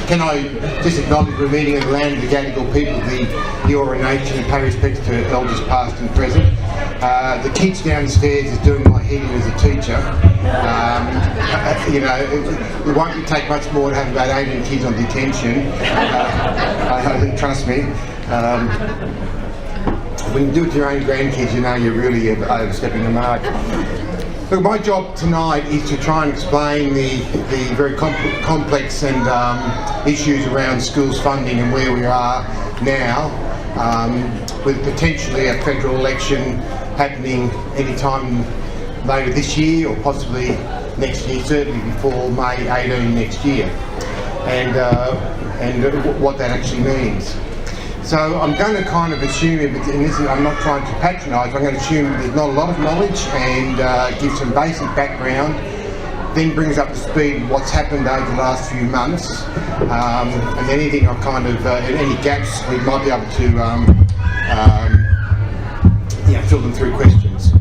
Can I just acknowledge we're meeting in the land of the Gadigal people, the Eora Nation, and pay respects to elders past and present. The kids downstairs is doing my heading as a teacher. You know, it won't take much more to have about 18 kids on detention. I think, trust me. When you do it to your own grandkids, you know you're really overstepping the mark. Look, my job tonight is to try and explain the very complex and issues around schools funding and where we are now, with potentially a federal election happening any time later this year or possibly next year, certainly before May 18 next year, and what that actually means. So I'm going to kind of assume, and this is, I'm not trying to patronise, I'm going to assume there's not a lot of knowledge and give some basic background, then brings up to speed what's happened over the last few months, and anything I kind of, any gaps we might be able to fill them through questions.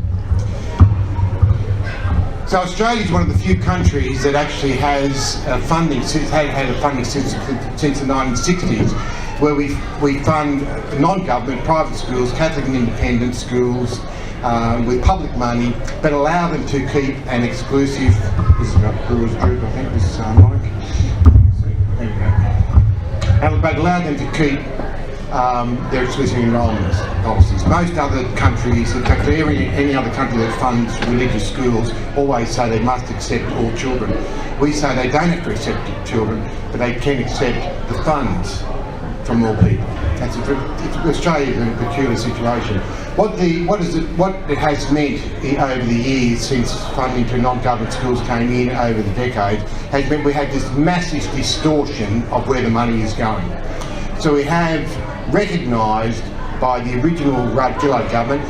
So Australia is one of the few countries that actually has funding, had funding since the 1960s, where we fund non-government private schools, Catholic and independent schools, with public money, but allow them to keep an exclusive, this is about Brewers Group, I think this is Mike, there you go, but allow them to keep their exclusive enrolment policies. Most other countries, in fact any other country that funds religious schools, always say they must accept all children. We say they don't have to accept children, but they can accept the funds from all people. Australia is in a peculiar situation. What it has meant over the years since funding to non-government schools came in over the decades has meant we have this massive distortion of where the money is going. So we have recognised by the original Rudd-Gillard government,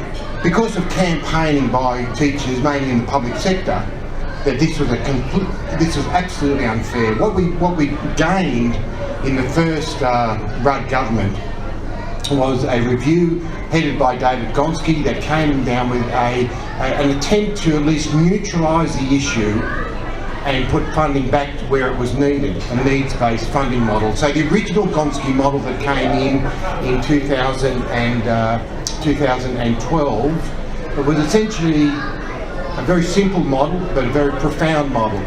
because of campaigning by teachers, mainly in the public sector, that this was absolutely unfair. What we gained in the first Rudd government was a review headed by David Gonski that came down with an attempt to at least neutralise the issue and put funding back to where it was needed, a needs-based funding model. So the original Gonski model that came in 2012 was essentially a very simple model, but a very profound model.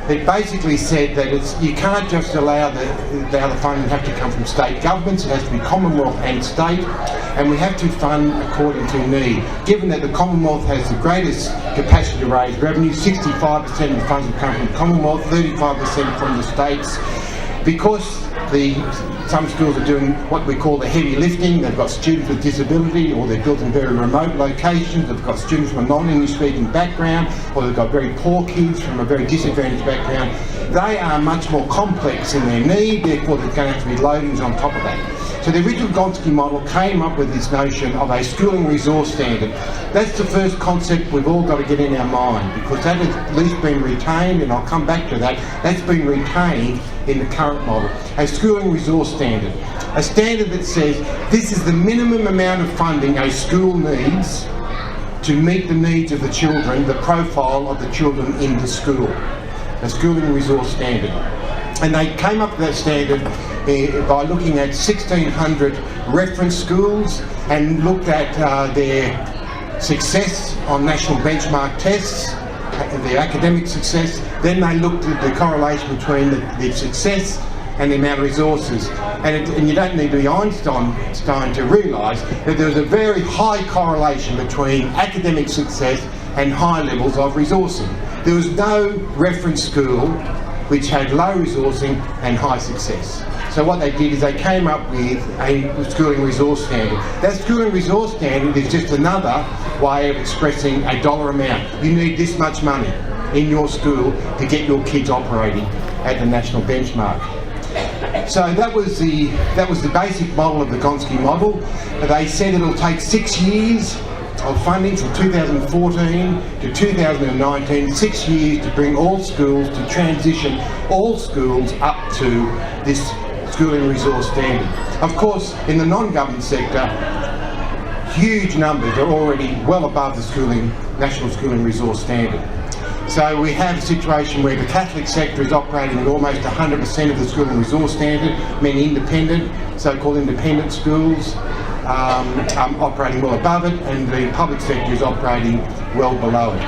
It basically said that you can't just allow the funding have to come from state governments, it has to be Commonwealth and state, and we have to fund according to need. Given that the Commonwealth has the greatest capacity to raise revenue, 65% of the funds will come from the Commonwealth, 35% from the states. Because some schools are doing what we call the heavy lifting, they've got students with disability, or they're built in very remote locations, they've got students from a non-English speaking background, or they've got very poor kids from a very disadvantaged background. They are much more complex in their need, therefore there's going to have to be loadings on top of that. So the original Gonski model came up with this notion of a schooling resource standard. That's the first concept we've all got to get in our mind, because that has at least been retained, and I'll come back to that, that's been retained in the current model. A schooling resource standard. A standard that says this is the minimum amount of funding a school needs to meet the needs of the children, the profile of the children in the school. A schooling resource standard. And they came up with that standard by looking at 1,600 reference schools and looked at their success on national benchmark tests, their academic success. Then they looked at the correlation between the success and the amount of resources. And you don't need to be Einstein to realise that there was a very high correlation between academic success and high levels of resourcing. There was no reference school which had low resourcing and high success. So what they did is they came up with a schooling resource standard. That schooling resource standard is just another way of expressing a dollar amount. You need this much money in your school to get your kids operating at the national benchmark. So that was the basic model of the Gonski model. They said it'll take 6 years of funding from 2014 to 2019, 6 years to bring all schools, to transition all schools up to this schooling resource standard. Of course, in the non-government sector, huge numbers are already well above the national schooling resource standard. So we have a situation where the Catholic sector is operating at almost 100% of the school and resource standard, many independent, so-called independent schools operating well above it, and the public sector is operating well below it.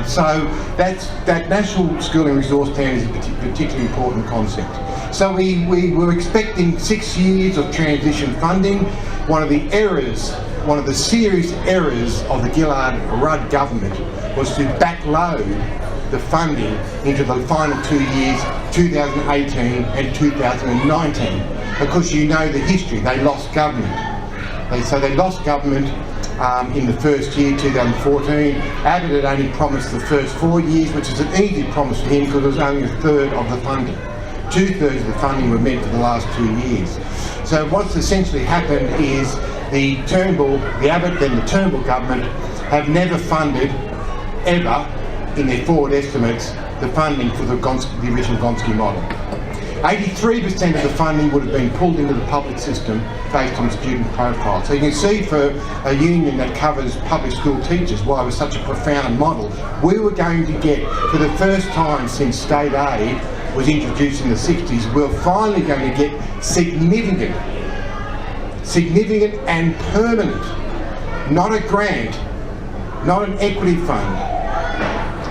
So that national school and resource standard is a particularly important concept. So we were expecting 6 years of transition funding. One of the serious errors of the Gillard-Rudd government was to backload the funding into the final 2 years, 2018 and 2019, because you know the history. They lost government. So they lost government in the first year, 2014. Abbott had only promised the first 4 years, which is an easy promise for him because it was only a third of the funding. 2/3 of the funding were meant for the last 2 years. So what's essentially happened is the Abbott and the Turnbull government have never funded, ever, in their forward estimates, the funding for the original Gonski model. 83% of the funding would have been pulled into the public system based on student profile. So you can see for a union that covers public school teachers why it was such a profound model. We were going to get, for the first time since state aid was introduced in the 60s, we're finally going to get significant and permanent, not a grant, not an equity fund,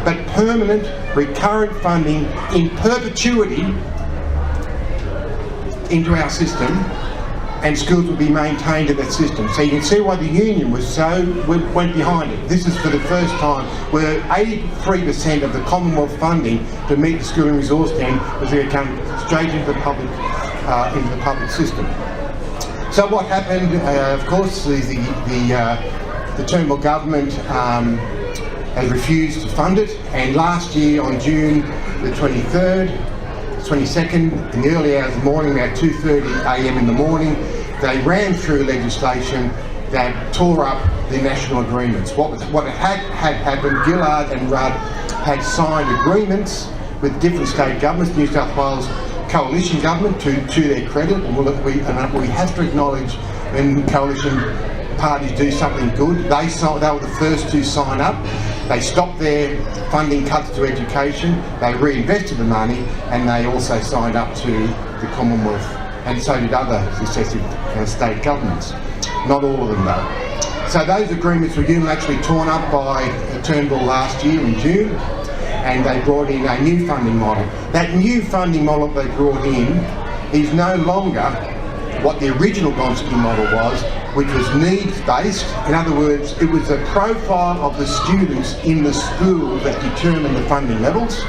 but permanent recurrent funding in perpetuity into our system, and schools will be maintained in that system. So you can see why the union went behind it. This is for the first time where 83% of the Commonwealth funding to meet the school and resource standard was going to come straight into the public system. So what happened? Of course, the Turnbull government has refused to fund it, and last year on June the 22nd, in the early hours of the morning, about 2:30 a.m. in the morning, they ran through legislation that tore up the national agreements. What had happened, Gillard and Rudd had signed agreements with different state governments, New South Wales coalition government, to their credit, and we have to acknowledge when coalition parties do something good. They were the first to sign up. They stopped their funding cuts to education, they reinvested the money, and they also signed up to the Commonwealth, and so did other successive state governments. Not all of them though. So those agreements were unilaterally torn up by Turnbull last year in June, and they brought in a new funding model. That new funding model they brought in is no longer what the original Gonski model was, which was needs-based. In other words, it was a profile of the students in the school that determined the funding levels.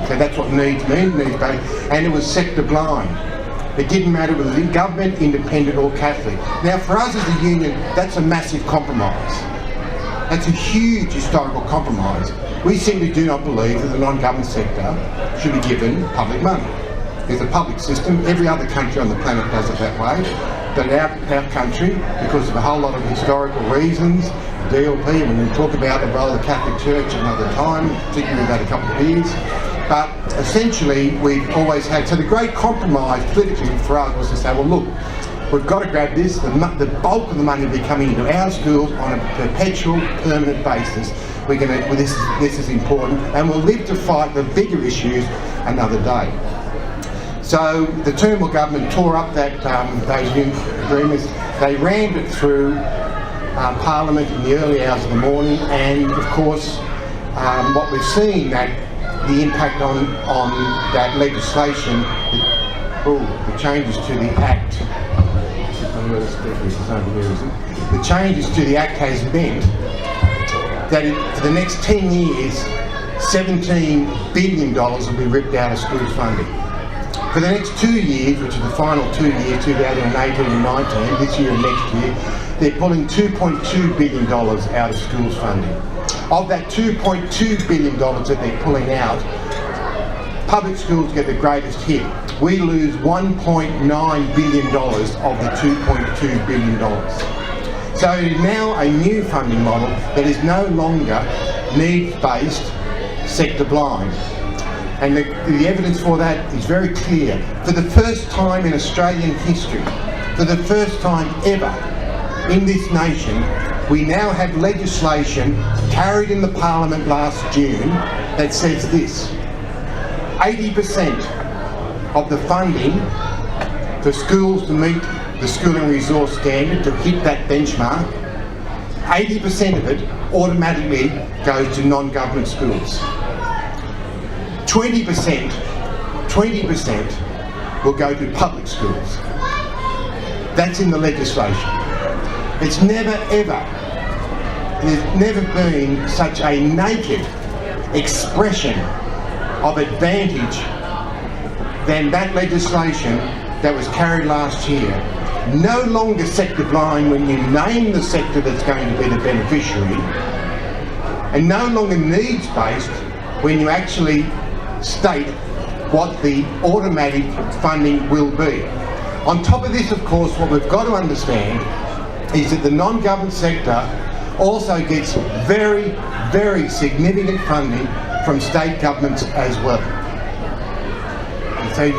So that's what needs mean, needs-based. And it was sector-blind. It didn't matter whether it was government, independent or Catholic. Now for us as a union, that's a massive compromise. That's a huge historical compromise. We simply do not believe that the non-government sector should be given public money. There's a public system. Every other country on the planet does it that way. But our country, because of a whole lot of historical reasons, DLP, and we can talk about the role of the Catholic Church another time, particularly about a couple of years. But essentially, we've always had, so the great compromise politically for us was to say, well look, we've got to grab this, the bulk of the money will be coming into our schools on a perpetual, permanent basis. We're going to, well, this is important, and we'll live to fight the bigger issues another day. So the Turnbull government tore up those new agreements. They rammed it through Parliament in the early hours of the morning, and of course what we've seen, that the impact on that legislation, the changes to the Act, the changes to the Act has meant that for the next 10 years, $17 billion will be ripped out of schools funding. For the next 2 years, which are the final 2 years, 2018 and 19, this year and next year, they're pulling $2.2 billion out of schools funding. Of that $2.2 billion that they're pulling out, public schools get the greatest hit. We lose $1.9 billion of the $2.2 billion. So it is now a new funding model that is no longer needs-based, sector-blind. And the evidence for that is very clear. For the first time in Australian history, for the first time ever in this nation, we now have legislation carried in the Parliament last June that says this: 80% of the funding for schools to meet the schooling resource standard, to hit that benchmark, 80% of it automatically goes to non-government schools. 20% will go to public schools. That's in the legislation. It's never ever, there's never been such a naked expression of advantage than that legislation that was carried last year. No longer sector blind when you name the sector that's going to be the beneficiary, and no longer needs based when you actually state what the automatic funding will be. On top of this, of course, what we've got to understand is that the non-government sector also gets very, very significant funding from state governments as well. And so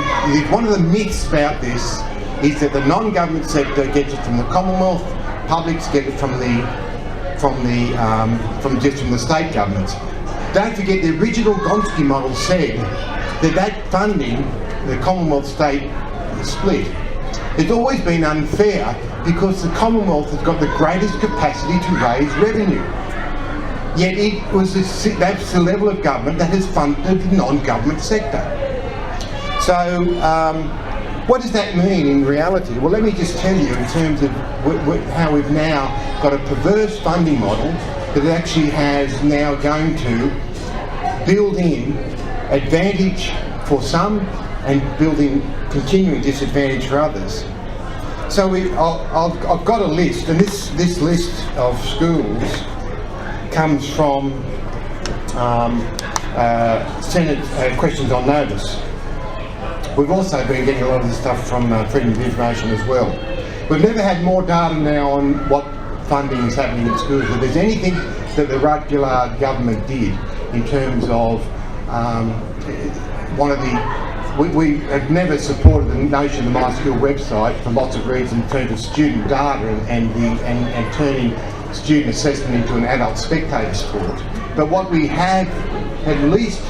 one of the myths about this is that the non-government sector gets it from the Commonwealth, publics get it from the state governments. Don't forget, the original Gonski model said that funding, the Commonwealth-state split, it's always been unfair because the Commonwealth has got the greatest capacity to raise revenue. Yet that's the level of government that has funded the non-government sector. So what does that mean in reality? Well, let me just tell you in terms of how we've now got a perverse funding model that actually has now going to build in advantage for some and building continuing disadvantage for others. So I've got a list, and this list of schools comes from Senate questions on notice. We've also been getting a lot of this stuff from Freedom of Information as well. We've never had more data now on what funding is happening in schools. If there's anything that the Rudd-Gillard government did in terms of we have never supported the notion of the My School website for lots of reasons in terms of student data and turning student assessment into an adult spectator sport. But what we have at least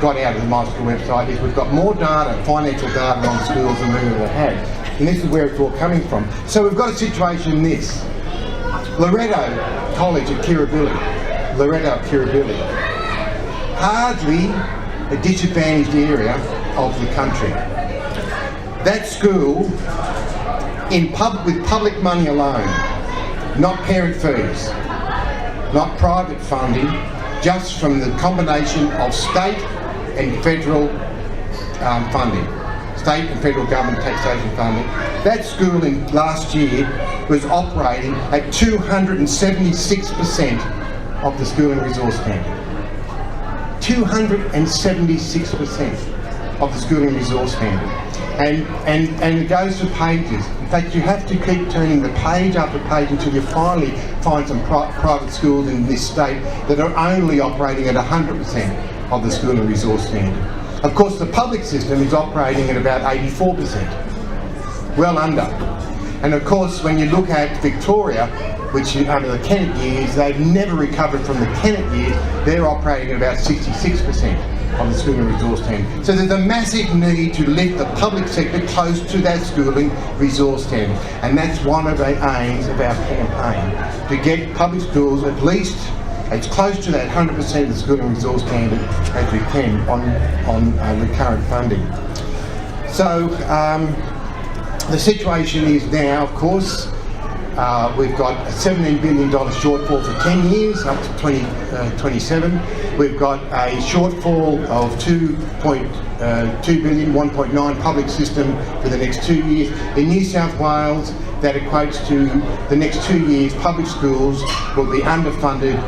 got out of the My School website is we've got more data, financial data on schools than we've ever had. And this is where it's all coming from. So we've got a situation in this. Loreto College at Kirribilli, hardly a disadvantaged area of the country. That school, with public money alone, not parent fees, not private funding, just from the combination of state and federal funding, state and federal government taxation funding. That school in last year was operating at 276% of the schooling resource standard. 276% of the schooling resource standard. And it goes for pages. In fact, you have to keep turning the page after page until you finally find some private schools in this state that are only operating at 100% of the schooling resource standard. Of course, the public system is operating at about 84%, well under. And of course, when you look at Victoria, which under the Kennett years, they've never recovered from the Kennett years, they're operating at about 66% of the schooling resource standard. So there's a massive need to lift the public sector close to that schooling resource standard. And that's one of the aims of our campaign, to get public schools at least as close to that 100% of the schooling resource standard as we can on recurrent funding. So the situation is now, of course, we've got a $17 billion shortfall for 10 years, up to 2027. We've got a shortfall of $2.2 billion, 1.9 public system for the next 2 years. In New South Wales, that equates to the next 2 years, public schools will be underfunded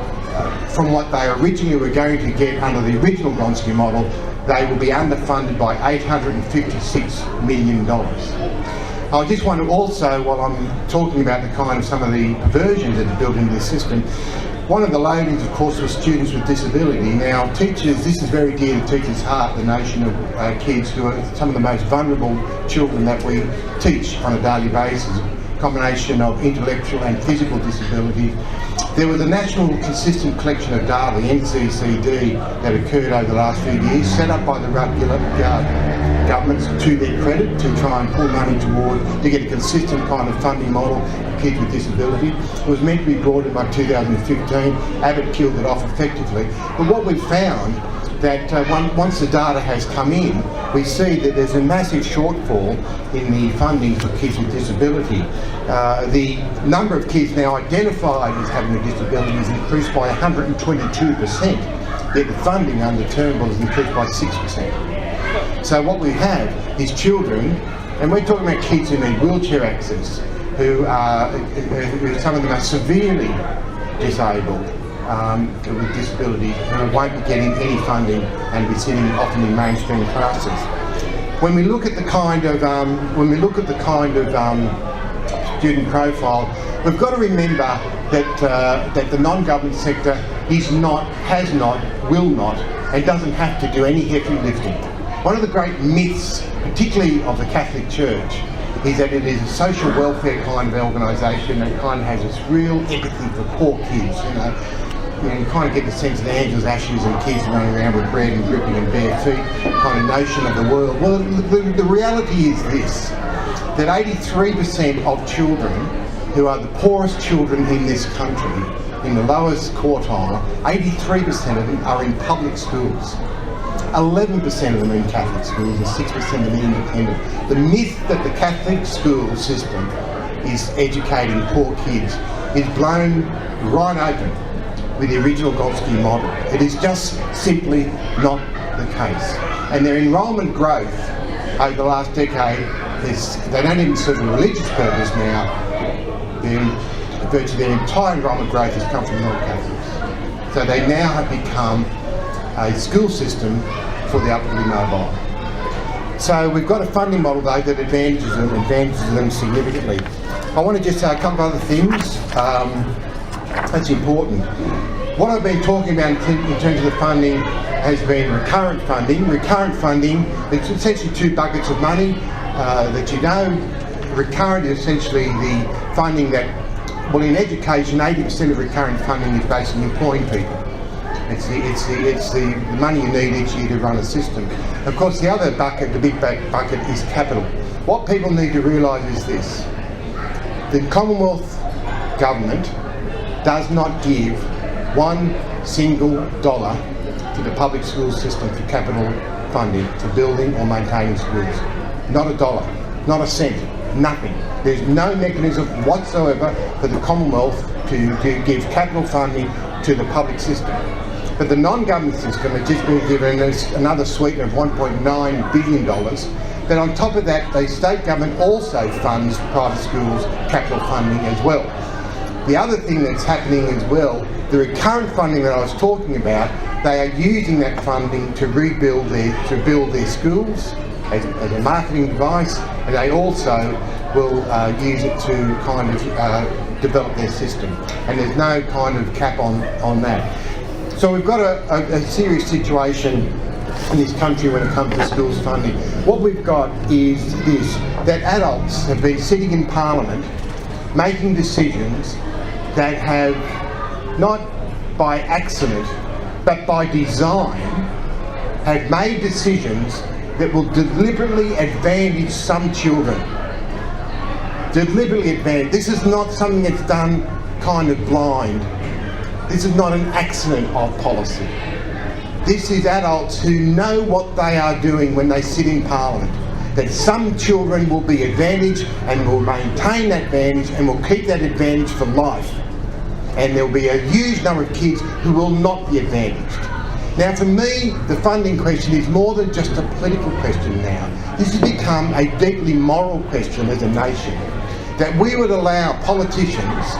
from what they originally were going to get under the original Gonski model. They will be underfunded by $856 million. I just want to also, while I'm talking about the kind of some of the perversions that are built into the system, one of the loadings, of course, was students with disability. Now, teachers, this is very dear to teachers' heart, the notion of kids who are some of the most vulnerable children that we teach on a daily basis, combination of intellectual and physical disability. There was a national consistent collection of data, the NCCD, that occurred over the last few years, set up by the governments to their credit to try and pull money toward, to get a consistent kind of funding model for kids with disability. It was meant to be brought in by 2015. Abbott killed it off effectively. But what we found that once the data has come in, we see that there's a massive shortfall in the funding for kids with disability. The number of kids now identified as having a disability has increased by 122%, yet the funding under Turnbull has increased by 6%. So what we have is children, and we're talking about kids who need wheelchair access, who some of them are severely disabled, with disability, who won't be getting any funding and be sitting often in mainstream classes. When we look at the kind of student profile, we've got to remember that the non-government sector is not, has not, will not, and doesn't have to do any heavy lifting. One of the great myths, particularly of the Catholic Church, is that it is a social welfare kind of organisation that kind of has this real empathy for poor kids. You kind of get the sense of Angela's ashes and kids running around with bread and dripping and bare feet kind of notion of the world. Well, the reality is this, that 83% of children who are the poorest children in this country, in the lowest quartile, 83% of them are in public schools. 11% of them are in Catholic schools and 6% of them independent. The myth that the Catholic school system is educating poor kids is blown right open with the original Gonski model. It is just simply not the case. And their enrolment growth over the last decade they don't even serve a religious purpose now. Virtually their entire enrolment growth has come from non-Catholics. So they now have become a school system for the upwardly mobile. So we've got a funding model though that advantages them significantly. I want to just say a couple of other things that's important. What I've been talking about in terms of the funding has been recurrent funding. Recurrent funding, it's essentially two buckets of money that you know. Recurrent is essentially the funding that, well, in education, 80% of recurrent funding is basically employing people. It's the money you need each year to run a system. Of course, the other bucket, the big bucket, is capital. What people need to realise is this: the Commonwealth Government does not give one single dollar to the public school system for capital funding, for building or maintaining schools. Not a dollar, not a cent, nothing. There's no mechanism whatsoever for the Commonwealth to give capital funding to the public system. But the non-government system has just been given another sweetener of $1.9 billion. Then on top of that, the state government also funds private schools capital funding as well. The other thing that's happening as well, the recurrent funding that I was talking about, they are using that funding to build their schools as a marketing device, and they also will use it to kind of develop their system. And there's no kind of cap on that. So we've got a serious situation in this country when it comes to schools funding. What we've got is this, that adults have been sitting in Parliament making decisions that have, not by accident, but by design, have made decisions that will deliberately advantage some children. Deliberately advantage. This is not something that's done kind of blind. This is not an accident of policy. This is adults who know what they are doing when they sit in Parliament. That some children will be advantaged and will maintain that advantage and will keep that advantage for life. And there will be a huge number of kids who will not be advantaged. Now for me, the funding question is more than just a political question now. This has become a deeply moral question as a nation. That we would allow politicians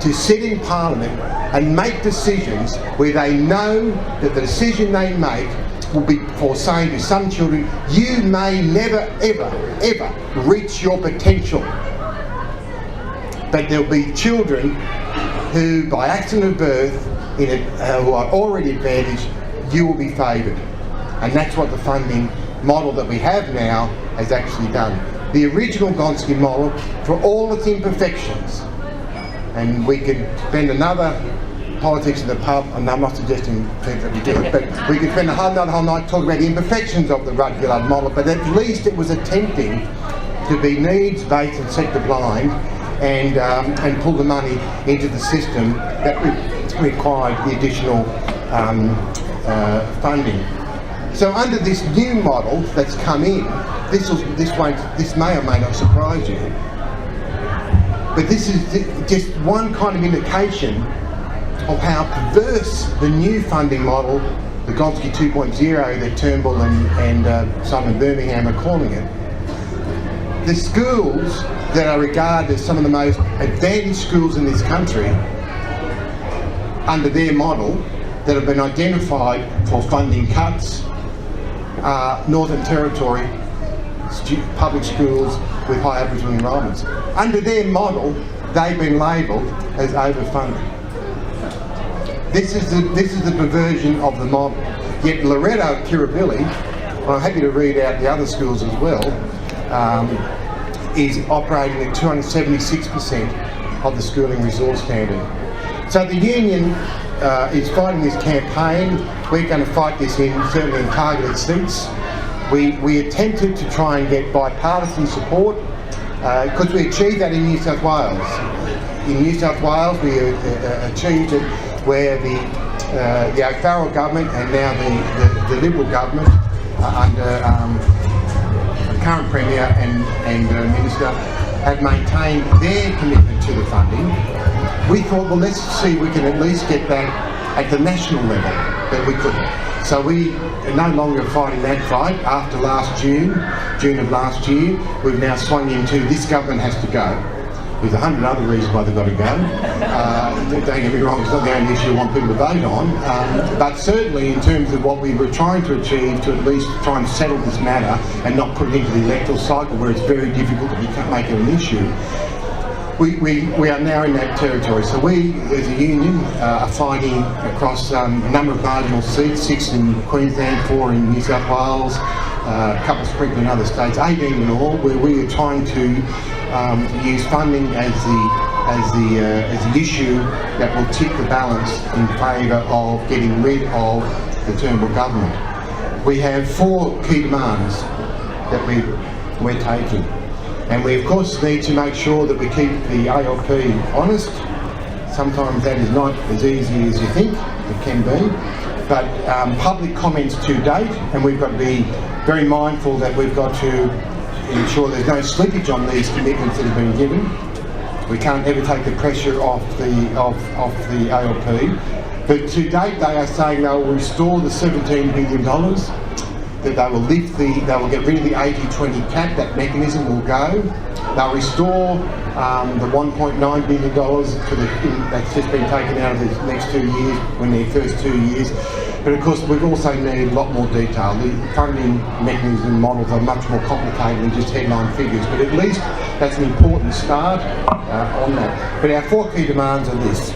to sit in Parliament and make decisions where they know that the decision they make will be for saying to some children, you may never, ever, ever reach your potential. But there'll be children who, by accident of birth, who are already advantaged, you will be favoured. And that's what the funding model that we have now has actually done. the original Gonski model for all its imperfections. And we could spend another politics in the pub, and I'm not suggesting that we do it, but we could spend another whole night talking about the imperfections of the Rudd-Gillard model, but at least it was attempting to be needs-based and sector-blind and pull the money into the system that required the additional funding. So under this new model that's come in, this may or may not surprise you, but this is just one kind of indication of how perverse the new funding model, the Gonski 2.0 that Turnbull and Simon Birmingham are calling it. The schools that are regarded as some of the most advantaged schools in this country, under their model, that have been identified for funding cuts, are Northern Territory public schools with high Aboriginal enrolments. Under their model, they've been labelled as overfunded. This is the perversion of the model. Yet Loreto Kirribilli, I'm happy to read out the other schools as well, is operating at 276% of the schooling resource standard. So the union is fighting this campaign. We're going to fight this certainly in targeted seats. We attempted to try and get bipartisan support because we achieved that in New South Wales. In New South Wales, we achieved it where the O'Farrell government and now the Liberal government under the current Premier and Minister have maintained their commitment to the funding. We thought, well, let's see if we can at least get that at the national level, but we couldn't. So we are no longer fighting that fight. After June of last year, we've now swung into this government has to go. There's 100 other reasons why they've got to go. Don't get me wrong, it's not the only issue I want people to vote on. But certainly in terms of what we were trying to achieve to at least try and settle this matter and not put it into the electoral cycle where it's very difficult to make it an issue, we are now in that territory. So we, as a union, are fighting across a number of marginal seats, 6 in Queensland, 4 in New South Wales, a couple sprinkled in other states, 18 in all, where we are trying to use funding as the issue that will tip the balance in favour of getting rid of the Turnbull government. We have 4 key demands that we're taking. And we of course need to make sure that we keep the ALP honest. Sometimes that is not as easy as you think it can be. But public comments to date, and we've got to be very mindful that we've got to ensure there's no slippage on these commitments that have been given. We can't ever take the pressure off the ALP. But to date they are saying they will restore the $17 billion, that they will they will get rid of the 80-20 cap, that mechanism will go. They'll restore the $1.9 billion that's just been taken out of the next 2 years, when their first 2 years. But of course we've also need a lot more detail. The funding mechanism models are much more complicated than just headline figures, but at least that's an important start on that. But our 4 key demands are this.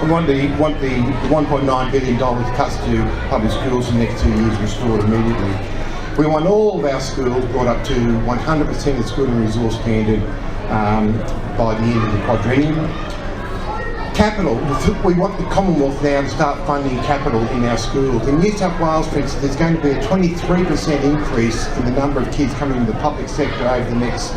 We want the $1.9 billion cuts to public schools in the next 2 years restored immediately. We want all of our schools brought up to 100% of schooling resource standard by the end of the quadrennium. Capital, we want the Commonwealth now to start funding capital in our schools. In New South Wales, for instance, there's going to be a 23% increase in the number of kids coming into the public sector over the next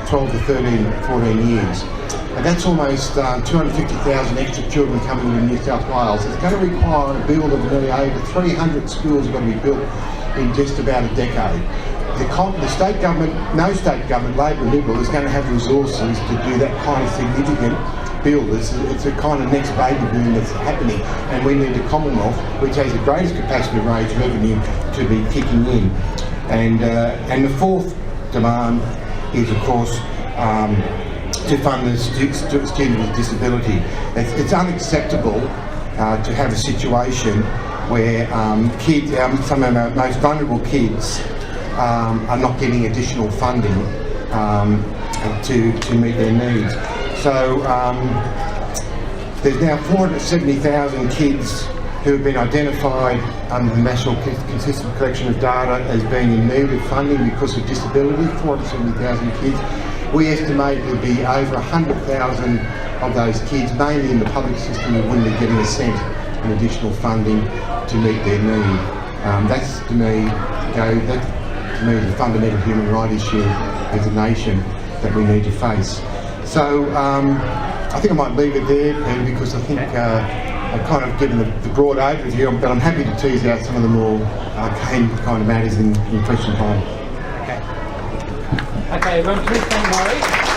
12 to 13, 14 years. And that's almost 250,000 extra children coming into New South Wales. It's going to require a build of nearly over 300 schools are going to be built in just about a decade. The state government, no state government, Labor and Liberal, is going to have resources to do that kind of significant build. It's a kind of next baby boom that's happening, and we need the Commonwealth, which has the greatest capacity to raise revenue, to be kicking in. And the 4th demand is, of course, to fund the students with disability. It's unacceptable to have a situation where kids, some of our most vulnerable kids, are not getting additional funding to meet their needs. So there's now 470,000 kids who have been identified under the National Consistent Collection of Data as being in need of funding because of disability, 470,000 kids. We estimate there would be over 100,000 of those kids, mainly in the public system, who wouldn't be getting a cent in additional funding to meet their need. That's to me, is a fundamental human right issue as a nation that we need to face. So I think I might leave it there, Peter, because I think I've kind of given the broad overview, but I'm happy to tease out some of the more arcane kind of matters in question time. Okay, everyone, please thank Maurie.